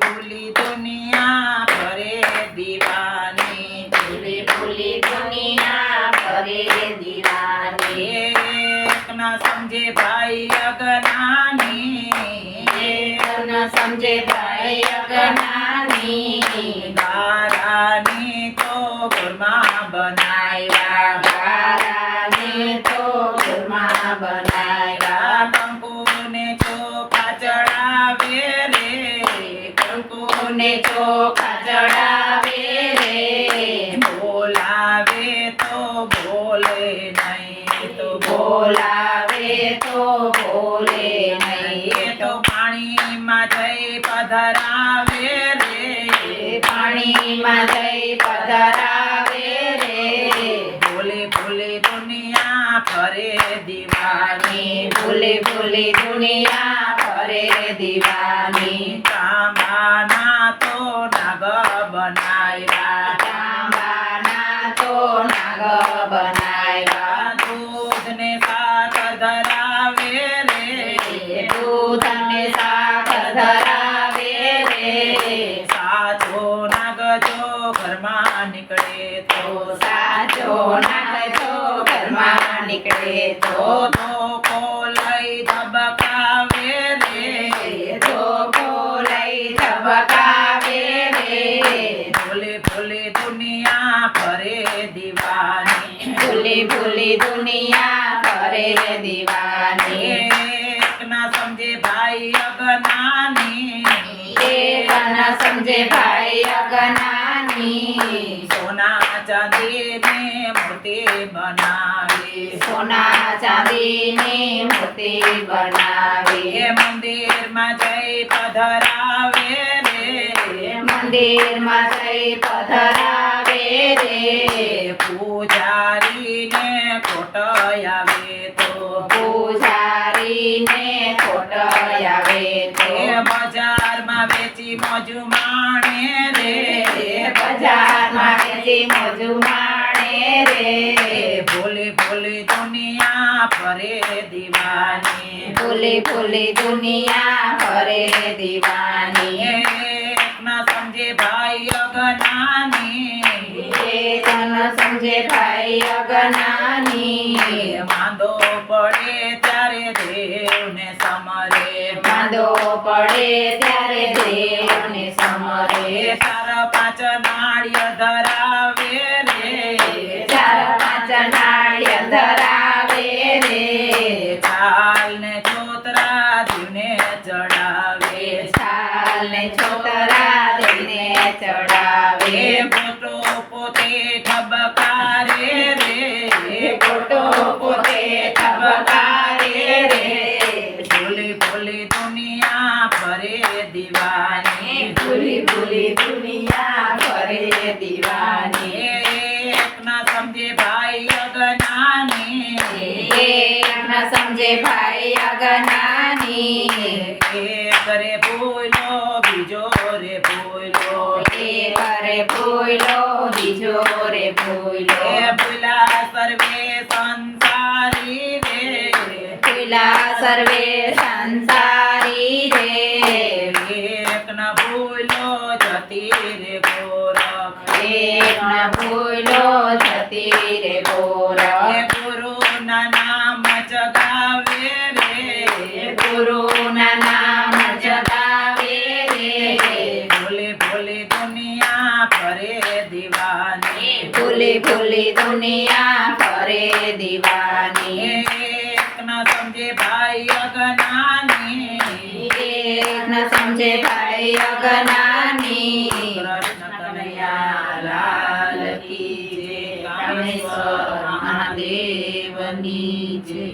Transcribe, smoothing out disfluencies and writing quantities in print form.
ભૂલી દુનિયા ફરે દીવાની ભૂલી ભૂલી દુનિયા ફરે દીવાની એક ન સમજે ભાઈ અગનાની એક ન સમજે ભાઈ અગનાની ગારાની તો ઘરમાં બનાવ્યા ગારાને તો ઘરમાં બનાવ્યા કંકુને ચોખા ચડાવે રે કંકુને ચોખા ચડાવે રે બોલાવે તો બોલે નહીં તો બોલાવે તો બોલે નહીં એ તો પાણીમાં જઈ પધરાવે રે પાણીમાં જઈ પધરાવે રે ભૂલી ભૂલી દુનિયા ફરે દીવાની ભૂલી ભૂલી દુનિયા ફરે દીવાની તાંબાના તો નાગ બનાવ્યા તાંબાના તો નાગ બનાવ્યા દૂધને શાક ધરાવે રે દૂધ અને શાક ધરાવે રે સાચો નાગ જો ઘરમાં નીકળે તો સાચો નાગ જો ઘરમાં નીકળે તો ધોકો લઈ ધબકાવે રે ધોકો લઈ ધબકાવે રે ભૂલી ભૂલી દુનિયા ફરે દીવાની ભૂલી ભૂલી દુનિયા ફરે દીવાની એક ના સમજે ભાઈ અગનાની એક ન સમજે ભાઈ અગનાની સોના ચાંદીની મૂર્તિ બનાવી સોના ચાંદીની મૂર્તિ બનાવી એ મંદિરમાં જઈ પધરાવે રે મંદિરમાં જઈ પધરાવે રે પૂજારીને ખોટ આવે તો પૂજારીને ખોટ આવે તો એ બજારમાં વેચી મોજુ માણે રે બજારમાં વેચી મોજુ માણે રે ભૂલી ભૂલી દુનિયા ફરે દીવાની ભૂલી ભૂલી દુનિયા ફરે દીવાની એક ના સમજે ભાઈ અગનાની એક ન સમજે ભાઈ અગનાની માંદો પડે ત્યારે દેવને સમરે માંદો પડે ત્યારે દેવને સમરે સારા પાંચ નાળિયેર ધરાવે રે ચાર પાંચ નાળિયેર ધરાવે રે ચાલ ને છોતરા દીવને ચડાવે છાલ ને છોતરા દેવને ચડાવે મોટો પોતે ઠબકારે રે ખોટો પોતે ઠબકારે રે ભૂલી ભૂલી દુનિયા ફરે દીવાની ભૂલી ભૂલી દુનિયા ફરે દીવાની એક ના સમજે ભાઈ અગનાની એક ન સમજે ભાઈ અગનાની એક રે ભૂલો બીજો રે ભૂલો એક રે ભૂલો બીજો રે ભૂલો એ ભૂલા સર્વે સંસારી રે પેલા સર્વે સંસારી રે એક ન ભૂલો જતી રે ગોરખ એક ન ભૂલો જતી રે ગોરખ એ ગુરુના નામ જગાવે રે ગુરુના નામ જગાવે રે ભૂલી ભૂલી દુનિયા ફરે દીવાની ભૂલી ભૂલી દુનિયા ફરે દીવાની એક ના સમજે ભાઈ અગનાની એક ન સમજે ભાઈ અગનાની કૃષ્ણ કનૈયા લાલ કી જય કામેશ્વર મહાદેવની જય